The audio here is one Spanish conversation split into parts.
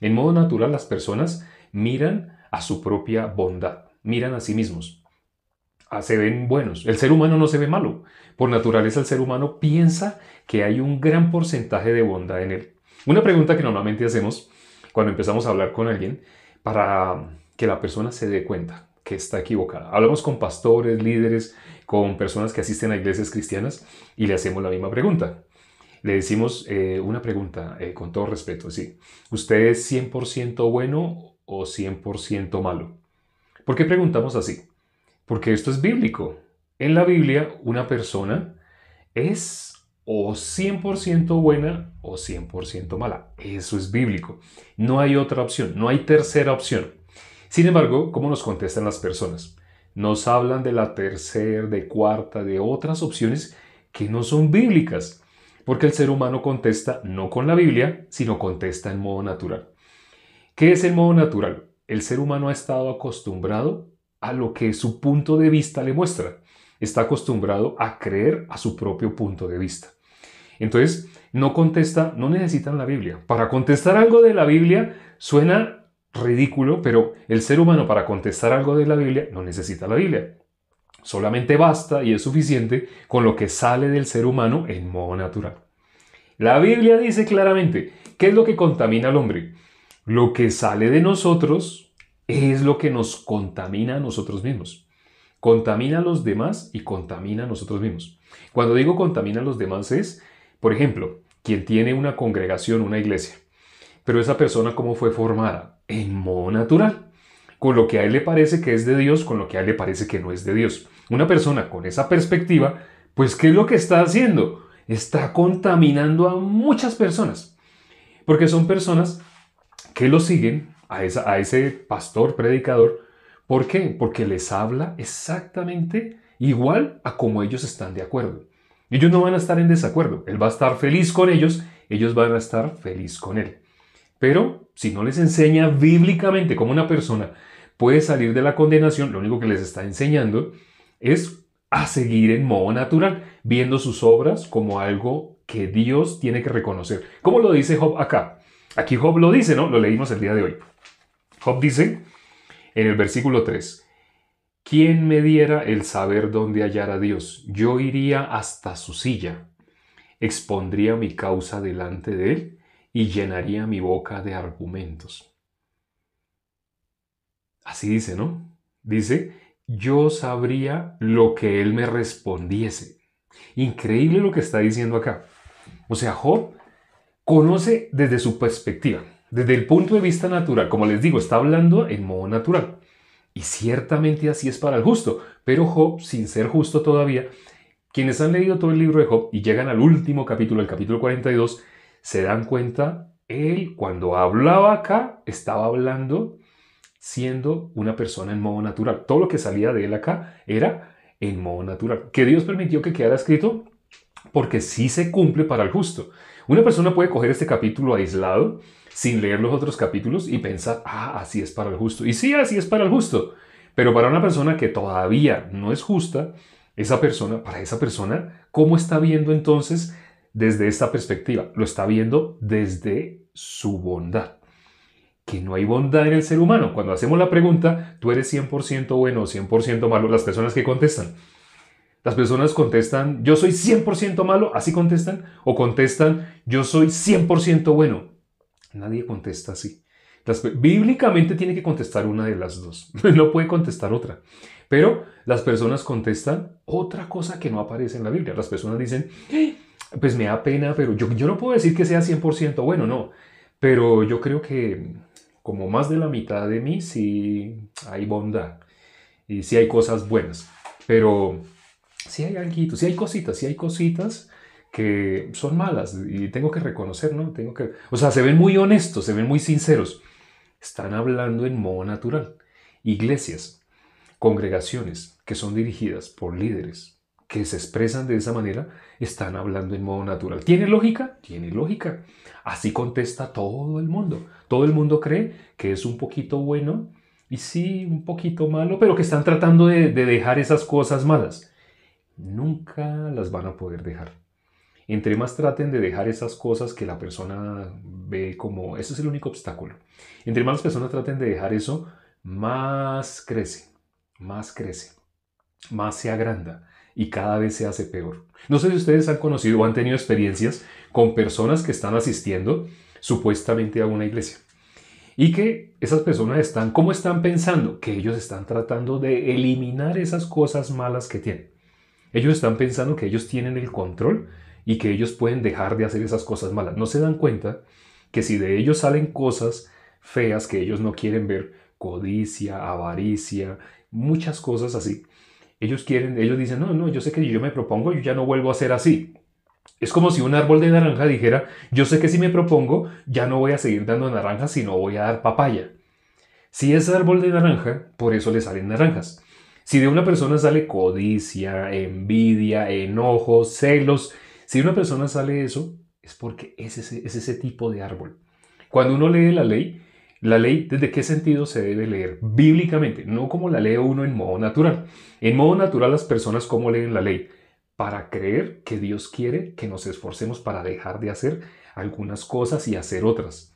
En modo natural las personas miran a su propia bondad, miran a sí mismos. Se ven buenos. El ser humano no se ve malo. Por naturaleza el ser humano piensa que hay un gran porcentaje de bondad en él. Una pregunta que normalmente hacemos cuando empezamos a hablar con alguien para que la persona se dé cuenta que está equivocada. Hablamos con pastores, líderes, con personas que asisten a iglesias cristianas y le hacemos la misma pregunta. Le decimos una pregunta con todo respeto, sí. ¿Usted es 100% bueno o 100% malo? ¿Por qué preguntamos así? Porque esto es bíblico. En la Biblia, una persona es o 100% buena o 100% mala. Eso es bíblico. No hay otra opción, no hay tercera opción. Sin embargo, ¿cómo nos contestan las personas? Nos hablan de la tercera, de cuarta, de otras opciones que no son bíblicas. Porque el ser humano contesta no con la Biblia, sino contesta en modo natural. ¿Qué es el modo natural? El ser humano ha estado acostumbrado a lo que su punto de vista le muestra. Está acostumbrado a creer a su propio punto de vista. Entonces, no contesta, no necesitan la Biblia. Para contestar algo de la Biblia suena ridículo, pero el ser humano para contestar algo de la Biblia no necesita la Biblia. Solamente basta y es suficiente con lo que sale del ser humano en modo natural. La Biblia dice claramente, ¿qué es lo que contamina al hombre? Lo que sale de nosotros es lo que nos contamina a nosotros mismos. Contamina a los demás y contamina a nosotros mismos. Cuando digo contamina a los demás es, por ejemplo, quien tiene una congregación, una iglesia, pero esa persona cómo fue formada en modo natural, con lo que a él le parece que es de Dios, con lo que a él le parece que no es de Dios. Una persona con esa perspectiva, pues ¿qué es lo que está haciendo? Está contaminando a muchas personas, porque son personas que lo siguen a ese pastor, predicador. ¿Por qué? Porque les habla exactamente igual a como ellos están de acuerdo. Ellos no van a estar en desacuerdo. Él va a estar feliz con ellos van a estar feliz con él. Pero si no les enseña bíblicamente cómo una persona puede salir de la condenación, lo único que les está enseñando es a seguir en modo natural, viendo sus obras como algo que Dios tiene que reconocer. ¿Cómo lo dice Job acá? Aquí Job lo dice, ¿no? Lo leímos el día de hoy. Job dice en el versículo 3, ¿quién me diera el saber dónde hallar a Dios? Yo iría hasta su silla, expondría mi causa delante de él y llenaría mi boca de argumentos. Así dice, ¿no? Dice, yo sabría lo que él me respondiese. Increíble lo que está diciendo acá. O sea, Job conoce desde su perspectiva, desde el punto de vista natural. Como les digo, está hablando en modo natural. Y ciertamente así es para el justo. Pero Job, sin ser justo todavía, quienes han leído todo el libro de Job y llegan al último capítulo, el capítulo 42, se dan cuenta, él cuando hablaba acá, estaba hablando siendo una persona en modo natural. Todo lo que salía de él acá era en modo natural. Que Dios permitió que quedara escrito porque sí se cumple para el justo. Una persona puede coger este capítulo aislado sin leer los otros capítulos y pensar, así es para el justo. Y sí, así es para el justo. Pero para una persona que todavía no es justa, para esa persona, ¿cómo está viendo entonces desde esta perspectiva? Lo está viendo desde su bondad. Que no hay bondad en el ser humano. Cuando hacemos la pregunta, ¿tú eres 100% bueno o 100% malo? Las personas que contestan, yo soy 100% malo, así contestan, o contestan, yo soy 100% bueno. Nadie contesta así. Bíblicamente tiene que contestar una de las dos, no puede contestar otra. Pero las personas contestan otra cosa que no aparece en la Biblia. Las personas dicen, pues me da pena, pero yo no puedo decir que sea 100% bueno, no. Pero yo creo que como más de la mitad de mí sí hay bondad y sí hay cosas buenas. Pero sí hay algo, sí hay cositas que son malas y tengo que reconocer, ¿no? O sea, se ven muy honestos, se ven muy sinceros. Están hablando en modo natural. Iglesias, congregaciones que son dirigidas por líderes que se expresan de esa manera, están hablando en modo natural. ¿Tiene lógica? Tiene lógica. Así contesta todo el mundo. Todo el mundo cree que es un poquito bueno y sí, un poquito malo, pero que están tratando de dejar esas cosas malas. Nunca las van a poder dejar. Entre más traten de dejar esas cosas que la persona ve como, eso es el único obstáculo. Entre más las personas traten de dejar eso, más crece, más crece, más se agranda y cada vez se hace peor. No sé si ustedes han conocido o han tenido experiencias con personas que están asistiendo supuestamente a una iglesia. Y que esas personas están, ¿cómo están pensando? Que ellos están tratando de eliminar esas cosas malas que tienen. Ellos están pensando que ellos tienen el control y que ellos pueden dejar de hacer esas cosas malas. No se dan cuenta que si de ellos salen cosas feas que ellos no quieren ver, codicia, avaricia, muchas cosas así, ellos dicen, no, no, yo sé que si yo me propongo, yo ya no vuelvo a ser así. Es como si un árbol de naranja dijera, yo sé que si me propongo, ya no voy a seguir dando naranjas, sino voy a dar papaya. Si es árbol de naranja, por eso le salen naranjas. Si de una persona sale codicia, envidia, enojo, celos, si de una persona sale eso, es porque es ese tipo de árbol. Cuando uno lee la ley, ¿desde qué sentido se debe leer? Bíblicamente, no como la lee uno en modo natural. En modo natural las personas, ¿cómo leen la ley? Para creer que Dios quiere que nos esforcemos para dejar de hacer algunas cosas y hacer otras.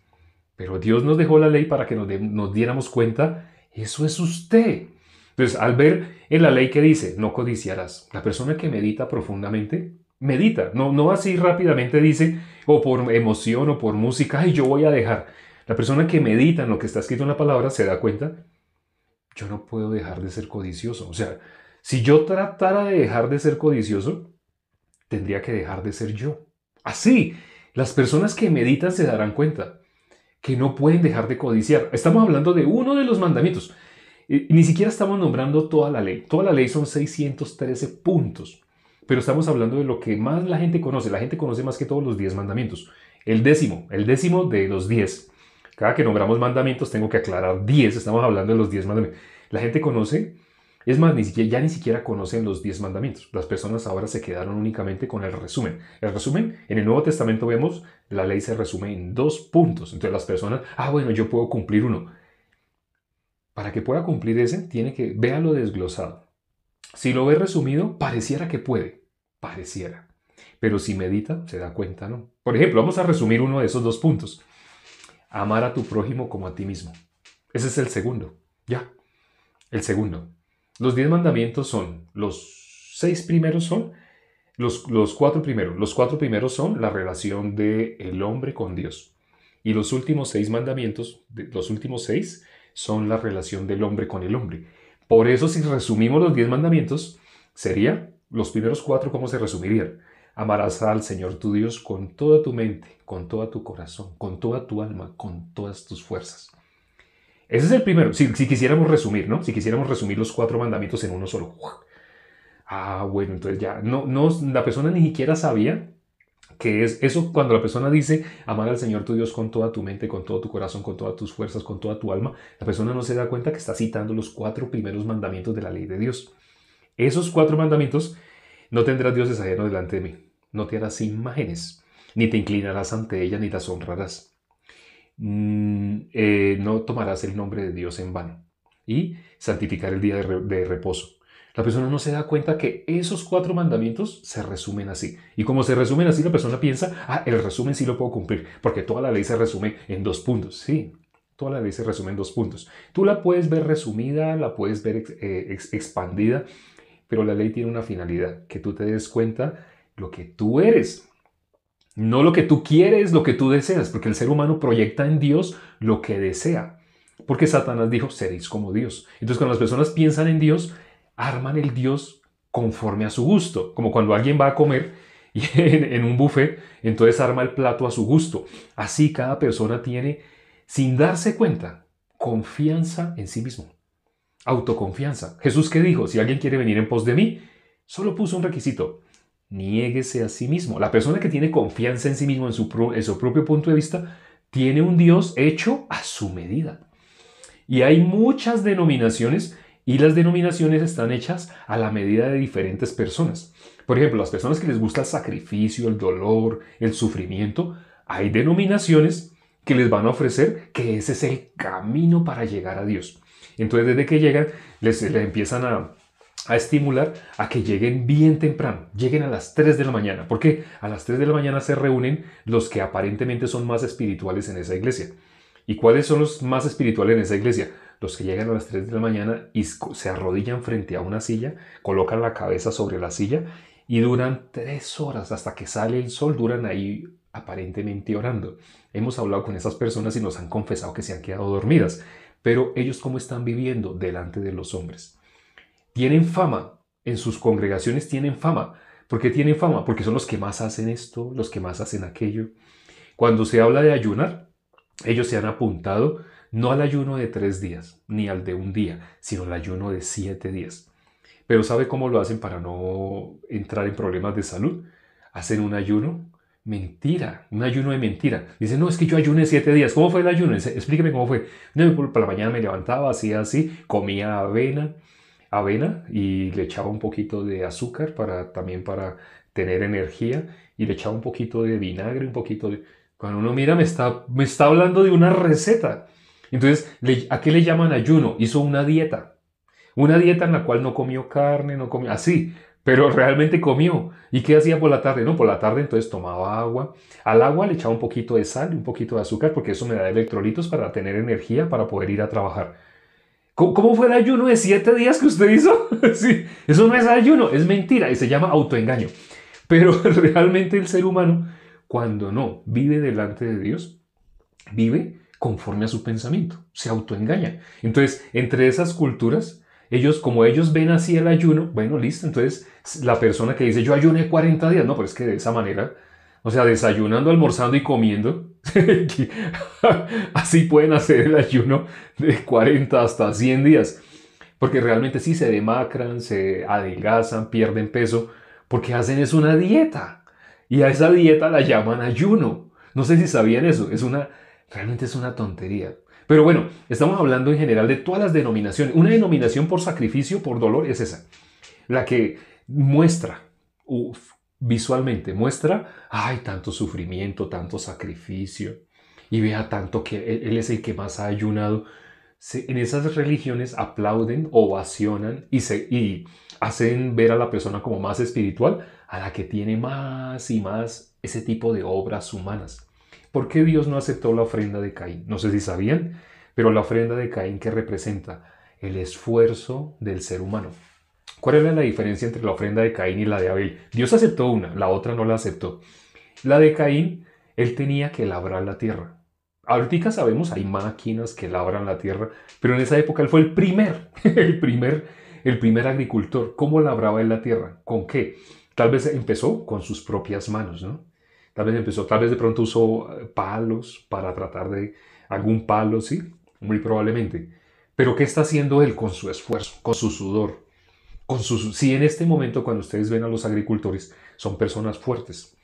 Pero Dios nos dejó la ley para que nos diéramos cuenta, eso es usted. Entonces, al ver en la ley que dice, no codiciarás, la persona que medita profundamente, medita, no así rápidamente dice, o por emoción o por música, ay, yo voy a dejar. La persona que medita en lo que está escrito en la palabra se da cuenta, yo no puedo dejar de ser codicioso. O sea, si yo tratara de dejar de ser codicioso, tendría que dejar de ser yo. Así, las personas que meditan se darán cuenta que no pueden dejar de codiciar. Estamos hablando de uno de los mandamientos. Ni siquiera estamos nombrando toda la ley. Toda la ley son 613 puntos. Pero estamos hablando de lo que más la gente conoce. La gente conoce más que todos los 10 mandamientos. El décimo de los 10. Cada que nombramos mandamientos tengo que aclarar 10. Estamos hablando de los 10 mandamientos. La gente conoce, es más, ya ni siquiera conocen los 10 mandamientos. Las personas ahora se quedaron únicamente con el resumen. El resumen, en el Nuevo Testamento vemos, la ley se resume en 2 puntos. Entonces las personas, bueno, yo puedo cumplir uno. Para que pueda cumplir ese, tiene que, véalo desglosado. Si lo ve resumido, pareciera que puede. Pareciera. Pero si medita, se da cuenta, ¿no? Por ejemplo, vamos a resumir uno de esos 2 puntos. Amar a tu prójimo como a ti mismo. Ese es el segundo. Ya. El segundo. Los 10 mandamientos son, los 6 primeros son, los 4 primeros. Los 4 primeros son la relación del hombre con Dios. Y los últimos 6 mandamientos, los últimos 6, son la relación del hombre con el hombre. Por eso, si resumimos los 10 mandamientos, sería los primeros 4, ¿cómo se resumirían? Amarás al Señor tu Dios con toda tu mente, con todo tu corazón, con toda tu alma, con todas tus fuerzas. Ese es el primero, si quisiéramos resumir, ¿no? Si quisiéramos resumir los 4 mandamientos en uno solo. Bueno, entonces ya, la persona ni siquiera sabía que es eso cuando la persona dice amar al Señor tu Dios con toda tu mente, con todo tu corazón, con todas tus fuerzas, con toda tu alma, la persona no se da cuenta que está citando los 4 primeros mandamientos de la ley de Dios. Esos 4 mandamientos: no tendrás dioses ajenos delante de mí, no te harás imágenes, ni te inclinarás ante ellas, ni las honrarás. No tomarás el nombre de Dios en vano y santificar el día de reposo. La persona no se da cuenta que esos 4 mandamientos se resumen así. Y como se resumen así, la persona piensa, el resumen sí lo puedo cumplir, porque toda la ley se resume en 2 puntos. Sí, toda la ley se resume en 2 puntos. Tú la puedes ver resumida, la puedes ver expandida, pero la ley tiene una finalidad, que tú te des cuenta lo que tú eres. No lo que tú quieres, lo que tú deseas, porque el ser humano proyecta en Dios lo que desea. Porque Satanás dijo, seréis como Dios. Entonces, cuando las personas piensan en Dios, arman el Dios conforme a su gusto. Como cuando alguien va a comer y en un buffet, entonces arma el plato a su gusto. Así cada persona tiene, sin darse cuenta, confianza en sí mismo. Autoconfianza. Jesús, ¿qué dijo? Si alguien quiere venir en pos de mí, solo puso un requisito: niéguese a sí mismo. La persona que tiene confianza en sí mismo, en su propio punto de vista, tiene un Dios hecho a su medida. Y hay muchas denominaciones, y las denominaciones están hechas a la medida de diferentes personas. Por ejemplo, las personas que les gusta el sacrificio, el dolor, el sufrimiento, hay denominaciones que les van a ofrecer que ese es el camino para llegar a Dios. Entonces, desde que llegan, les empiezan a estimular a que lleguen bien temprano, lleguen a las 3 de la mañana. Porque a las 3 de la mañana se reúnen los que aparentemente son más espirituales en esa iglesia. ¿Y cuáles son los más espirituales en esa iglesia? Los que llegan a las 3 de la mañana y se arrodillan frente a una silla, colocan la cabeza sobre la silla y duran 3 horas hasta que sale el sol, duran ahí aparentemente orando. Hemos hablado con esas personas y nos han confesado que se han quedado dormidas. Pero ellos, ¿cómo están viviendo delante de los hombres? Tienen fama, en sus congregaciones tienen fama. ¿Por qué tienen fama? Porque son los que más hacen esto, los que más hacen aquello. Cuando se habla de ayunar, ellos se han apuntado no al ayuno de 3 días, ni al de un día, sino al ayuno de 7 días. Pero ¿sabe cómo lo hacen para no entrar en problemas de salud? Hacen un ayuno mentira, un ayuno de mentira. Dicen, no, es que yo ayuné 7 días. ¿Cómo fue el ayuno? Explíqueme cómo fue. No, por la mañana me levantaba, hacía así, comía avena y le echaba un poquito de azúcar también para tener energía y le echaba un poquito de vinagre, un poquito de... Cuando uno mira, me está hablando de una receta. Entonces, ¿a qué le llaman ayuno? Hizo una dieta. Una dieta en la cual no comió carne, no comió... Así, pero realmente comió. ¿Y qué hacía por la tarde? No, por la tarde entonces tomaba agua. Al agua le echaba un poquito de sal y un poquito de azúcar porque eso me da electrolitos para tener energía para poder ir a trabajar. ¿Cómo fue el ayuno de 7 días que usted hizo? Sí, eso no es ayuno, es mentira y se llama autoengaño. Pero realmente el ser humano, cuando no vive delante de Dios, vive conforme a su pensamiento, se autoengaña. Entonces, entre esas culturas, como ellos ven así el ayuno, bueno, listo, entonces la persona que dice yo ayuné 40 días, no, pero es que de esa manera, o sea, desayunando, almorzando y comiendo, así pueden hacer el ayuno de 40 hasta 100 días, porque realmente sí se demacran, se adelgazan, pierden peso, porque hacen es una dieta, y a esa dieta la llaman ayuno. No sé si sabían eso, realmente es una tontería. Pero bueno, estamos hablando en general de todas las denominaciones. Una denominación por sacrificio, por dolor, es esa. La que muestra, visualmente, muestra, ay, tanto sufrimiento, tanto sacrificio. Y vea tanto que él es el que más ha ayunado. En esas religiones aplauden, ovacionan y hacen ver a la persona como más espiritual, a la que tiene más y más ese tipo de obras humanas. ¿Por qué Dios no aceptó la ofrenda de Caín? No sé si sabían, pero la ofrenda de Caín, ¿qué representa? El esfuerzo del ser humano. ¿Cuál era la diferencia entre la ofrenda de Caín y la de Abel? Dios aceptó una, la otra no la aceptó. La de Caín, él tenía que labrar la tierra. Ahorita sabemos, hay máquinas que labran la tierra, pero en esa época él fue el primer, el primer agricultor. ¿Cómo labraba él la tierra? ¿Con qué? Tal vez empezó con sus propias manos, ¿no? Tal vez de pronto usó palos para tratar de algún palo, sí, muy probablemente. Pero ¿qué está haciendo él con su esfuerzo, con su sudor? Si en este momento cuando ustedes ven a los agricultores son personas fuertes,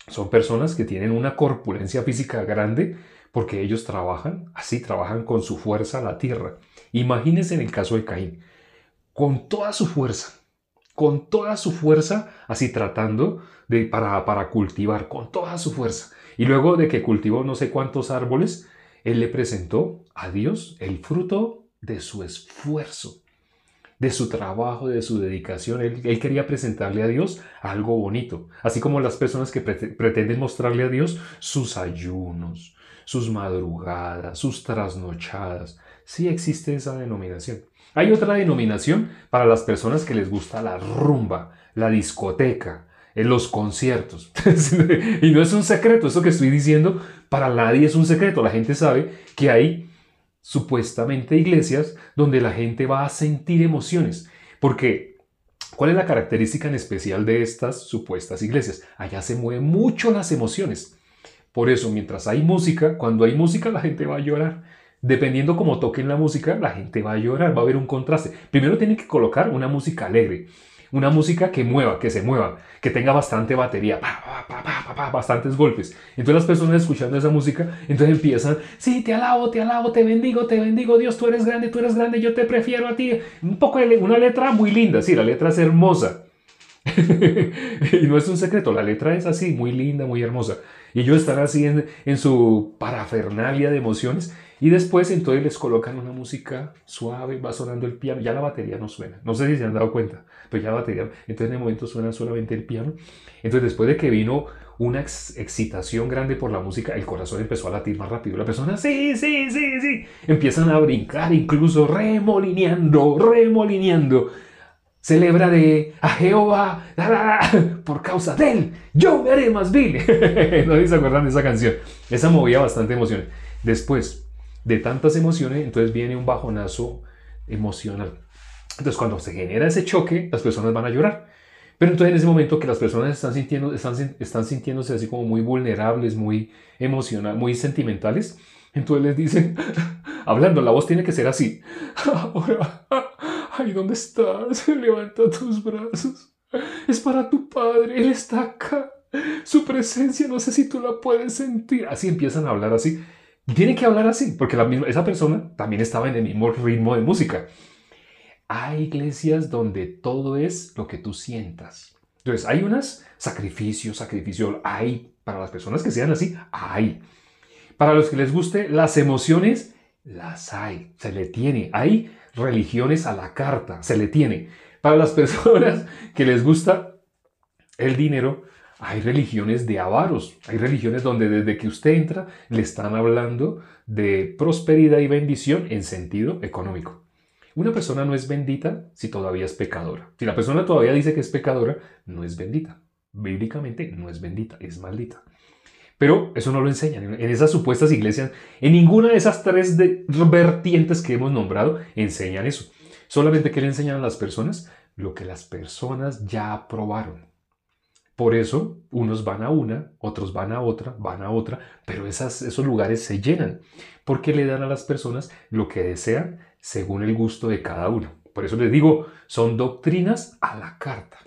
son personas que tienen una corpulencia física grande porque ellos trabajan con su fuerza la tierra. Imagínense en el caso de Caín, con toda su fuerza, así tratando para cultivar, con toda su fuerza. Y luego de que cultivó no sé cuántos árboles, él le presentó a Dios el fruto de su esfuerzo, de su trabajo, de su dedicación. Él quería presentarle a Dios algo bonito, así como las personas que pretenden mostrarle a Dios sus ayunos, sus madrugadas, sus trasnochadas. Sí existe esa denominación. Hay otra denominación para las personas que les gusta la rumba, la discoteca, los conciertos. Y no es un secreto, eso que estoy diciendo para nadie es un secreto. La gente sabe que hay supuestamente iglesias donde la gente va a sentir emociones. Porque, ¿cuál es la característica en especial de estas supuestas iglesias? Allá se mueven mucho las emociones. Por eso, mientras hay música, cuando hay música la gente va a llorar. Dependiendo cómo toquen la música, la gente va a llorar, va a haber un contraste. Primero tienen que colocar una música alegre, una música que mueva, que se mueva, que tenga bastante batería, bastantes golpes. Entonces las personas escuchando esa música, entonces empiezan, sí, te alabo, te bendigo, Dios, tú eres grande, yo te prefiero a ti. Una letra muy linda, sí, la letra es hermosa. Y no es un secreto, la letra es así, muy linda, muy hermosa. Y ellos están así en su parafernalia de emociones Y después entonces les colocan una música suave, va sonando el piano, ya la batería no suena. No sé si se han dado cuenta, pero ya la batería, entonces en el momento suena solamente el piano. Entonces después de que vino una excitación grande por la música, el corazón empezó a latir más rápido. La persona, sí, sí, sí, sí. Empiezan a brincar, incluso remolineando, remolineando. Celebraré a Jehová por causa de él. Yo me haré más vil. No sé si se acuerdan de esa canción. Esa movía bastante emociones. Después de tantas emociones, entonces viene un bajonazo emocional. Entonces cuando se genera ese choque, las personas van a llorar. Pero entonces en ese momento que las personas están sintiéndose así como muy vulnerables, muy emocionales, muy sentimentales, entonces les dicen, hablando, la voz tiene que ser así. Ahora, ay, ¿dónde estás? Levanta tus brazos. Es para tu padre, él está acá. Su presencia, no sé si tú la puedes sentir. Así empiezan a hablar así. Tienen que hablar así, porque esa persona también estaba en el mismo ritmo de música. Hay iglesias donde todo es lo que tú sientas. Entonces, hay unas sacrificio, hay para las personas que sean así, hay. Para los que les guste las emociones, las hay, se le tiene. Hay religiones a la carta, se le tiene. Para las personas que les gusta el dinero, hay religiones de avaros, hay religiones donde desde que usted entra le están hablando de prosperidad y bendición en sentido económico. Una persona no es bendita si todavía es pecadora. Si la persona todavía dice que es pecadora, no es bendita. Bíblicamente no es bendita, es maldita. Pero eso no lo enseñan. En esas supuestas iglesias, en ninguna de esas tres vertientes que hemos nombrado, enseñan eso. Solamente que le enseñan a las personas lo que las personas ya aprobaron. Por eso, unos van a una, otros van a otra, pero esos lugares se llenan, porque le dan a las personas lo que desean según el gusto de cada uno. Por eso les digo, son doctrinas a la carta.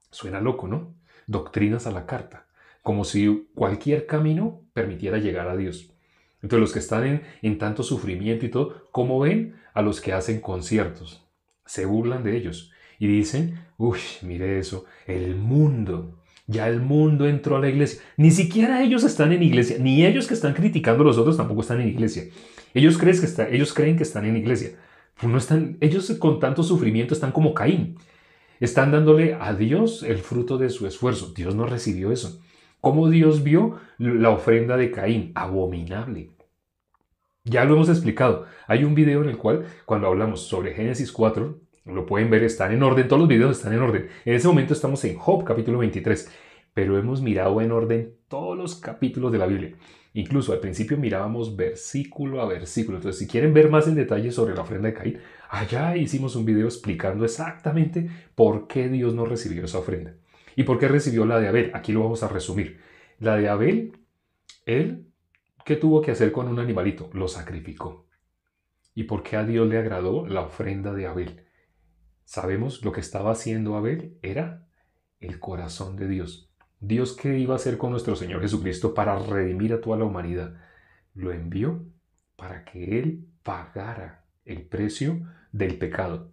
Suena loco, ¿no? Doctrinas a la carta, como si cualquier camino permitiera llegar a Dios. Entonces los que están en tanto sufrimiento y todo, ¿cómo ven a los que hacen conciertos? Se burlan de ellos y dicen, uy, mire eso, ya el mundo entró a la iglesia. Ni siquiera ellos están en iglesia, ni ellos que están criticando a los otros tampoco están en iglesia. Ellos creen que están en iglesia. No están, ellos con tanto sufrimiento están como Caín. Están dándole a Dios el fruto de su esfuerzo. Dios no recibió eso. ¿Cómo Dios vio la ofrenda de Caín? Abominable. Ya lo hemos explicado. Hay un video en el cual, cuando hablamos sobre Génesis 4, lo pueden ver, están en orden, todos los videos están en orden. En ese momento estamos en Job, capítulo 23, pero hemos mirado en orden todos los capítulos de la Biblia. Incluso al principio mirábamos versículo a versículo. Entonces, si quieren ver más en detalle sobre la ofrenda de Caín, allá hicimos un video explicando exactamente por qué Dios no recibió esa ofrenda. ¿Y por qué recibió la de Abel? Aquí lo vamos a resumir. La de Abel, él, ¿qué tuvo que hacer con un animalito? Lo sacrificó. ¿Y por qué a Dios le agradó la ofrenda de Abel? Sabemos lo que estaba haciendo Abel era el corazón de Dios. Dios, ¿qué iba a hacer con nuestro Señor Jesucristo para redimir a toda la humanidad? Lo envió para que Él pagara el precio del pecado.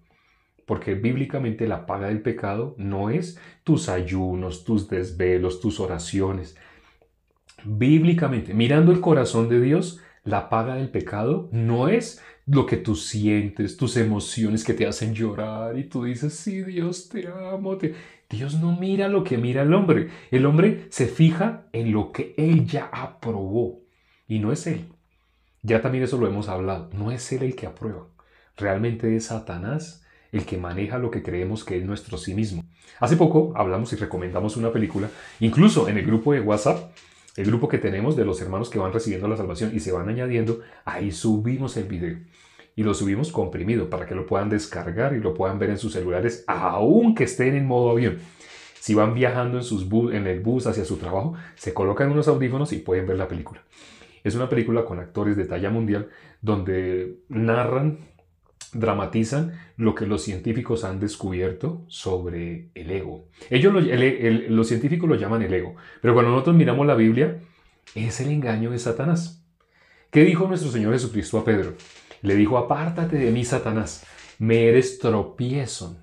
Porque bíblicamente la paga del pecado no es tus ayunos, tus desvelos, tus oraciones. Bíblicamente, mirando el corazón de Dios, la paga del pecado no es lo que tú sientes, tus emociones que te hacen llorar y tú dices, sí, Dios, te amo. Dios no mira lo que mira el hombre. El hombre se fija en lo que él ya aprobó y no es él. Ya también eso lo hemos hablado. No es él el que aprueba. Realmente es Satanás el que maneja lo que creemos que es nuestro sí mismo. Hace poco hablamos y recomendamos una película, incluso en el grupo de WhatsApp, el grupo que tenemos de los hermanos que van recibiendo la salvación y se van añadiendo, ahí subimos el video. Y lo subimos comprimido para que lo puedan descargar y lo puedan ver en sus celulares, aunque estén en modo avión. Si van viajando en el bus hacia su trabajo, se colocan unos audífonos y pueden ver la película. Es una película con actores de talla mundial donde narran, dramatizan lo que los científicos han descubierto sobre el ego. Ellos, los científicos lo llaman el ego, pero cuando nosotros miramos la Biblia, es el engaño de Satanás. ¿Qué dijo nuestro Señor Jesucristo a Pedro? Le dijo, apártate de mí, Satanás, me eres tropiezo.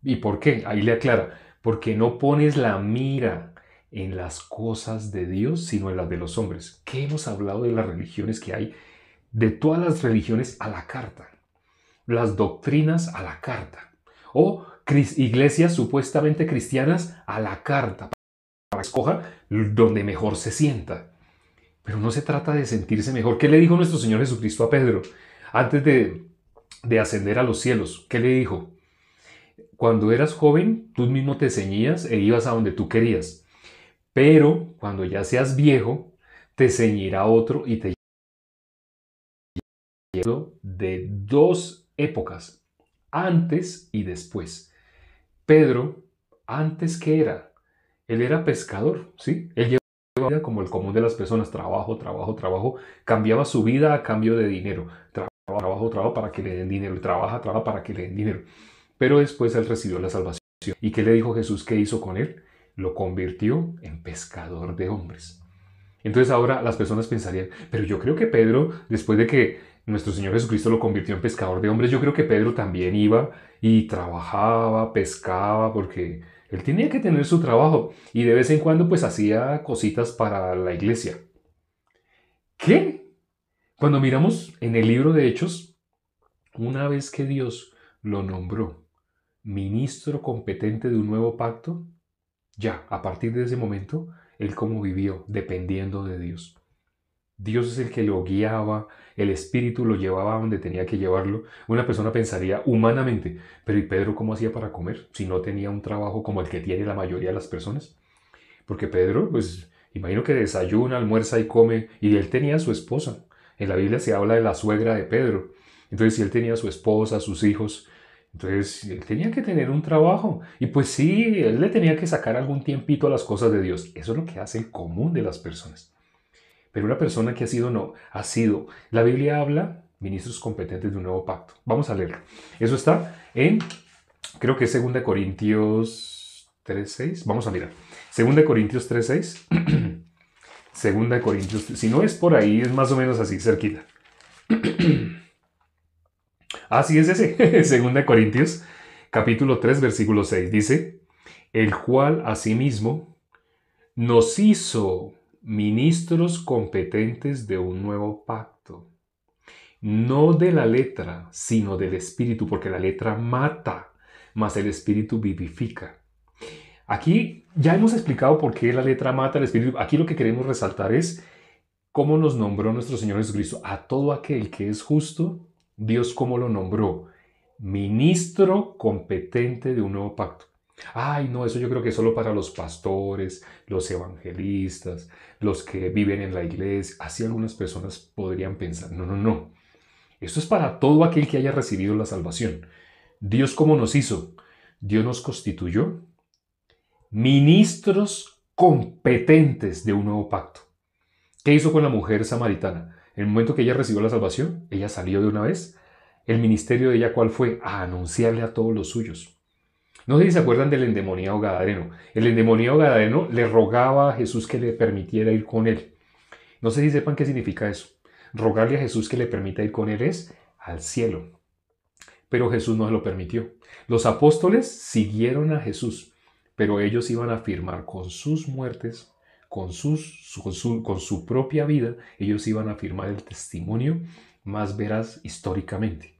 ¿Y por qué? Ahí le aclara, porque no pones la mira en las cosas de Dios, sino en las de los hombres. ¿Qué hemos hablado de las religiones que hay de todas las religiones a la carta, las doctrinas a la carta, o iglesias supuestamente cristianas a la carta, para que escoja donde mejor se sienta. Pero no se trata de sentirse mejor. ¿Qué le dijo nuestro Señor Jesucristo a Pedro antes de ascender a los cielos? ¿Qué le dijo? Cuando eras joven, tú mismo te ceñías e ibas a donde tú querías. Pero cuando ya seas viejo, te ceñirá otro y te llevará de dos épocas, antes y después. Pedro, antes que era, él era pescador, ¿sí? Él llevaba vida como el común de las personas, trabajo, trabajo, trabajo, cambiaba su vida a cambio de dinero, trabajo, trabajo para que le den dinero, trabaja para que le den dinero. Pero después él recibió la salvación. ¿Y qué le dijo Jesús que hizo con él? Lo convirtió en pescador de hombres. Entonces ahora las personas pensarían, pero yo creo que Pedro, después de que nuestro Señor Jesucristo lo convirtió en pescador de hombres, yo creo que Pedro también iba y trabajaba, pescaba, porque él tenía que tener su trabajo y de vez en cuando pues hacía cositas para la iglesia. ¿Qué? Cuando miramos en el libro de Hechos, una vez que Dios lo nombró ministro competente de un nuevo pacto, ya, a partir de ese momento, él cómo vivió, dependiendo de Dios. Dios es el que lo guiaba, el Espíritu lo llevaba a donde tenía que llevarlo. Una persona pensaría humanamente, pero ¿y Pedro cómo hacía para comer si no tenía un trabajo como el que tiene la mayoría de las personas? Porque Pedro, pues, imagino que desayuna, almuerza y come, y él tenía a su esposa. En la Biblia se habla de la suegra de Pedro. Entonces, si él tenía a su esposa, sus hijos, entonces él tenía que tener un trabajo. Y pues sí, él le tenía que sacar algún tiempito a las cosas de Dios. Eso es lo que hace el común de las personas. Pero una persona que ha sido, no, ha sido. La Biblia habla, ministros competentes de un nuevo pacto. Vamos a leerlo. Eso está en, creo que es 2 Corintios 3:6. Vamos a mirar. 2 Corintios 3:6. 2 Corintios, si no es por ahí, es más o menos así, cerquita. Así es ese. 2 Corintios, capítulo 3, versículo 6. Dice, el cual asimismo nos hizo ministros competentes de un nuevo pacto, no de la letra, sino del Espíritu, porque la letra mata, mas el Espíritu vivifica. Aquí ya hemos explicado por qué la letra mata, el Espíritu. Aquí lo que queremos resaltar es cómo nos nombró nuestro Señor Jesucristo. A todo aquel que es justo, Dios cómo lo nombró. Ministro competente de un nuevo pacto. Ay, no, eso yo creo que es solo para los pastores, los evangelistas, los que viven en la iglesia. Así algunas personas podrían pensar. No, no, no. Esto es para todo aquel que haya recibido la salvación. Dios, ¿cómo nos hizo? Dios nos constituyó ministros competentes de un nuevo pacto. ¿Qué hizo con la mujer samaritana? En el momento que ella recibió la salvación, ella salió de una vez. El ministerio de ella, ¿cuál fue? A anunciarle a todos los suyos. No sé si se acuerdan del endemoniado gadareno. El endemoniado gadareno le rogaba a Jesús que le permitiera ir con él. No sé si sepan qué significa eso. Rogarle a Jesús que le permita ir con él es al cielo. Pero Jesús no se lo permitió. Los apóstoles siguieron a Jesús, pero ellos iban a afirmar con sus muertes, con su propia vida, ellos iban a afirmar el testimonio más veraz históricamente.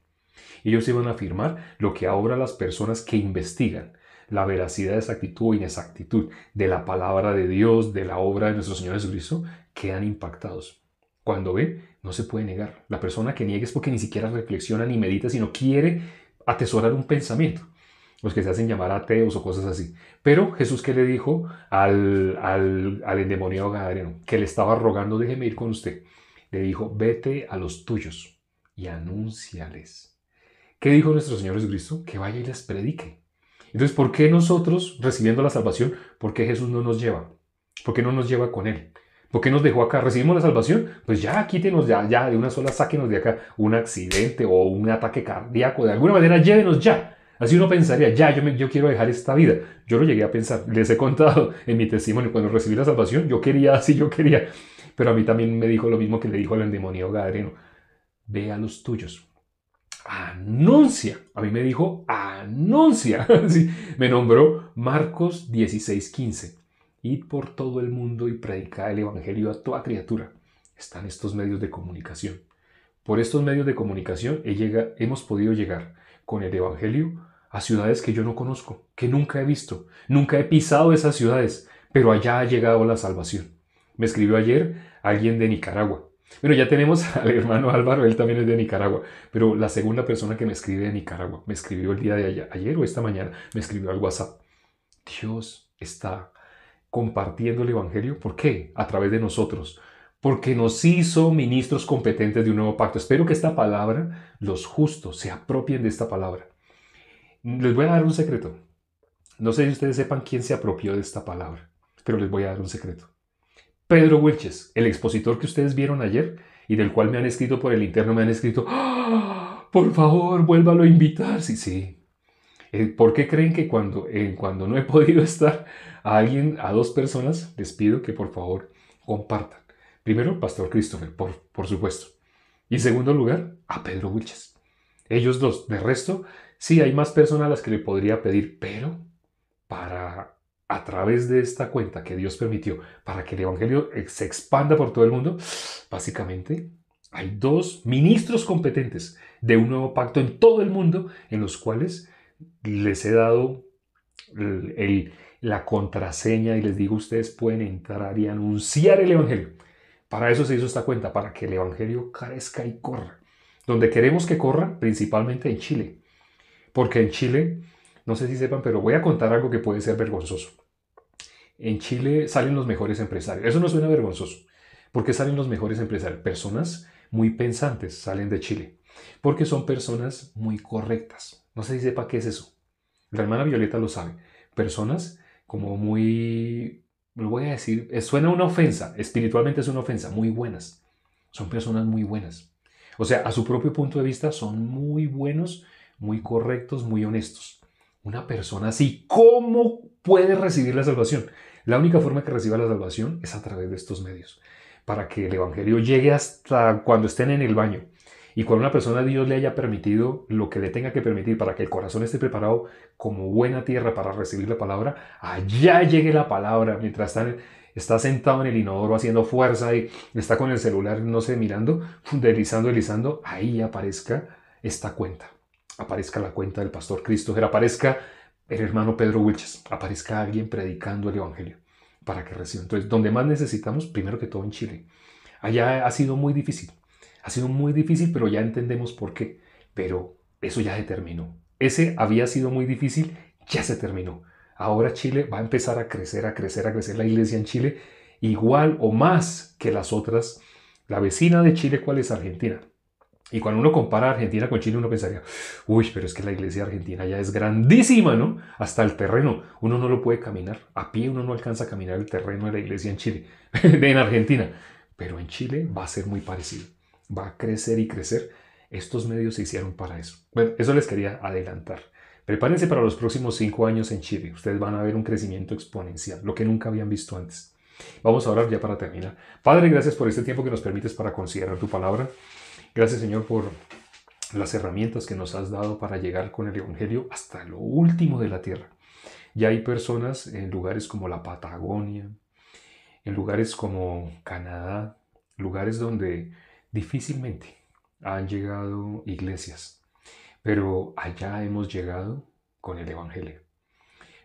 Ellos iban a afirmar lo que ahora las personas que investigan la veracidad, exactitud o inexactitud de la palabra de Dios, de la obra de nuestro Señor Jesucristo, quedan impactados. Cuando ve, no se puede negar. La persona que niega es porque ni siquiera reflexiona ni medita, sino quiere atesorar un pensamiento. Los que se hacen llamar ateos o cosas así. Pero Jesús, ¿qué le dijo al endemoniado gadareno? Que le estaba rogando, déjeme ir con usted. Le dijo, vete a los tuyos y anúnciales. ¿Qué dijo nuestro Señor Jesucristo? Que vaya y les predique. Entonces, ¿por qué nosotros, recibiendo la salvación, por qué Jesús no nos lleva? ¿Por qué no nos lleva con Él? ¿Por qué nos dejó acá? ¿Recibimos la salvación? Pues ya, quítenos, ya, de una sola sáquenos de acá un accidente o un ataque cardíaco. De alguna manera, llévenos ya. Así uno pensaría, ya, yo quiero dejar esta vida. Yo lo llegué a pensar. Les he contado en mi testimonio, cuando recibí la salvación, yo quería, así yo quería. Pero a mí también me dijo lo mismo que le dijo al endemoniado gadareno. Ve a los tuyos. Anuncia. A mí me dijo, anuncia. Sí, me nombró Marcos 16:15. Id por todo el mundo y predicad el evangelio a toda criatura. Están estos medios de comunicación. Por estos medios de comunicación hemos podido llegar con el Evangelio a ciudades que yo no conozco, que nunca he visto, nunca he pisado esas ciudades, pero allá ha llegado la salvación. Me escribió ayer alguien de Nicaragua. Bueno, ya tenemos al hermano Álvaro, él también es de Nicaragua, pero la segunda persona que me escribe de Nicaragua, me escribió el día de ayer o esta mañana, me escribió al WhatsApp. Dios está compartiendo el Evangelio. ¿Por qué? A través de nosotros. Porque nos hizo ministros competentes de un nuevo pacto. Espero que esta palabra, los justos, se apropien de esta palabra. Les voy a dar un secreto. No sé si ustedes sepan quién se apropió de esta palabra, pero les voy a dar un secreto. Pedro Wilches, el expositor que ustedes vieron ayer y del cual me han escrito por el interno, me han escrito, ¡ah! Por favor, vuélvalo a invitar. Sí, sí. ¿Por qué creen que cuando no he podido estar a dos personas, les pido que por favor compartan? Primero, Pastor Christopher, por supuesto. Y en segundo lugar, a Pedro Wilches. Ellos dos. De resto, sí hay más personas a las que le podría pedir, pero a través de esta cuenta que Dios permitió para que el Evangelio se expanda por todo el mundo, básicamente hay dos ministros competentes de un nuevo pacto en todo el mundo en los cuales les he dado la contraseña y les digo, ustedes pueden entrar y anunciar el Evangelio. Para eso se hizo esta cuenta, para que el Evangelio crezca y corra. Donde queremos que corra, principalmente en Chile. Porque en Chile, no sé si sepan, pero voy a contar algo que puede ser vergonzoso. En Chile salen los mejores empresarios. Eso no suena vergonzoso. ¿Por qué salen los mejores empresarios? Personas muy pensantes salen de Chile. Porque son personas muy correctas. No sé si sepa qué es eso. La hermana Violeta lo sabe. Personas como muy, lo voy a decir, suena una ofensa, espiritualmente es una ofensa, muy buenas. Son personas muy buenas. O sea, a su propio punto de vista son muy buenos, muy correctos, muy honestos. Una persona así, ¿cómo puede recibir la salvación? La única forma que reciba la salvación es a través de estos medios, para que el Evangelio llegue hasta cuando estén en el baño. Y cuando una persona Dios le haya permitido lo que le tenga que permitir para que el corazón esté preparado como buena tierra para recibir la palabra, allá llegue la palabra mientras está sentado en el inodoro haciendo fuerza y está con el celular, no sé, mirando, deslizando, ahí aparezca esta cuenta. Aparezca la cuenta del pastor Christopher, aparezca el hermano Pedro Wilches, aparezca alguien predicando el Evangelio para que reciba. Entonces, donde más necesitamos, primero que todo en Chile. Allá ha sido muy difícil. Ha sido muy difícil, pero ya entendemos por qué. Pero eso ya se terminó. Ese había sido muy difícil, ya se terminó. Ahora Chile va a empezar a crecer, a crecer, a crecer la iglesia en Chile, igual o más que las otras. La vecina de Chile, ¿cuál es? Argentina. Y cuando uno compara Argentina con Chile, uno pensaría, uy, pero es que la iglesia argentina ya es grandísima, ¿no? Hasta el terreno, uno no lo puede caminar. A pie uno no alcanza a caminar el terreno de la iglesia en Chile, en Argentina. Pero en Chile va a ser muy parecido. Va a crecer y crecer. Estos medios se hicieron para eso. Bueno, eso les quería adelantar. Prepárense para los próximos 5 años en Chile. Ustedes van a ver un crecimiento exponencial, lo que nunca habían visto antes. Vamos a orar ya para terminar. Padre, gracias por este tiempo que nos permites para considerar tu palabra. Gracias, Señor, por las herramientas que nos has dado para llegar con el Evangelio hasta lo último de la tierra. Ya hay personas en lugares como la Patagonia, en lugares como Canadá, lugares donde difícilmente han llegado iglesias, pero allá hemos llegado con el Evangelio.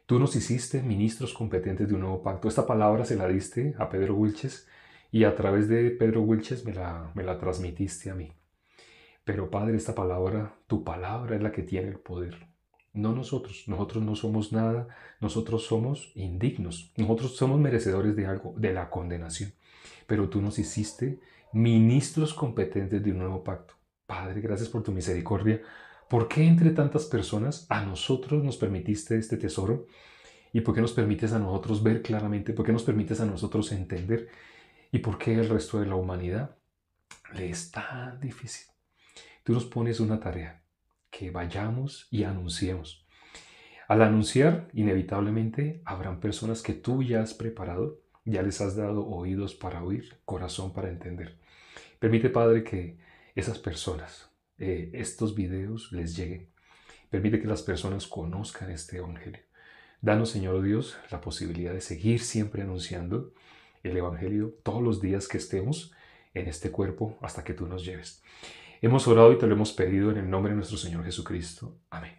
Tú nos hiciste ministros competentes de un nuevo pacto. Esta palabra se la diste a Pedro Wilches y a través de Pedro Wilches me la transmitiste a mí. Pero Padre, esta palabra, tu palabra es la que tiene el poder. No nosotros. Nosotros no somos nada. Nosotros somos indignos. Nosotros somos merecedores de algo, de la condenación. Pero tú nos hiciste ministros competentes de un nuevo pacto. Padre, gracias por tu misericordia. ¿Por qué entre tantas personas a nosotros nos permitiste este tesoro? ¿Y por qué nos permites a nosotros ver claramente? ¿Por qué nos permites a nosotros entender? ¿Y por qué el resto de la humanidad le es tan difícil? Tú nos pones una tarea, que vayamos y anunciemos. Al anunciar, inevitablemente, habrán personas que tú ya has preparado, ya les has dado oídos para oír, corazón para entender. Permite, Padre, que esas personas, estos videos les lleguen. Permite que las personas conozcan este Evangelio. Danos, Señor Dios, la posibilidad de seguir siempre anunciando el Evangelio todos los días que estemos en este cuerpo hasta que tú nos lleves. Hemos orado y te lo hemos pedido en el nombre de nuestro Señor Jesucristo. Amén.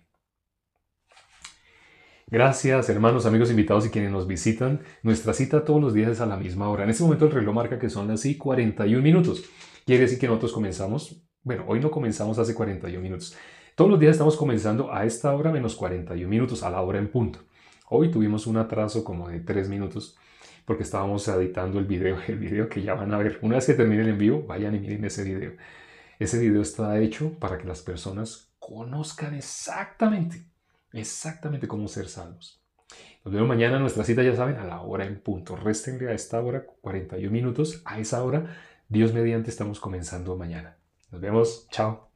Gracias, hermanos, amigos invitados y quienes nos visitan. Nuestra cita todos los días es a la misma hora. En este momento el reloj marca que son las 41 minutos. Quiere decir que nosotros comenzamos, bueno, hoy no comenzamos hace 41 minutos. Todos los días estamos comenzando a esta hora menos 41 minutos, a la hora en punto. Hoy tuvimos un atraso como de 3 minutos porque estábamos editando el video que ya van a ver. Una vez que termine el envío, vayan y miren ese video. Ese video está hecho para que las personas conozcan exactamente cómo ser salvos. Nos vemos mañana. Nuestra cita, ya saben, a la hora en punto. Réstenle a esta hora 41 minutos. A esa hora, Dios mediante, estamos comenzando mañana. Nos vemos. Chao.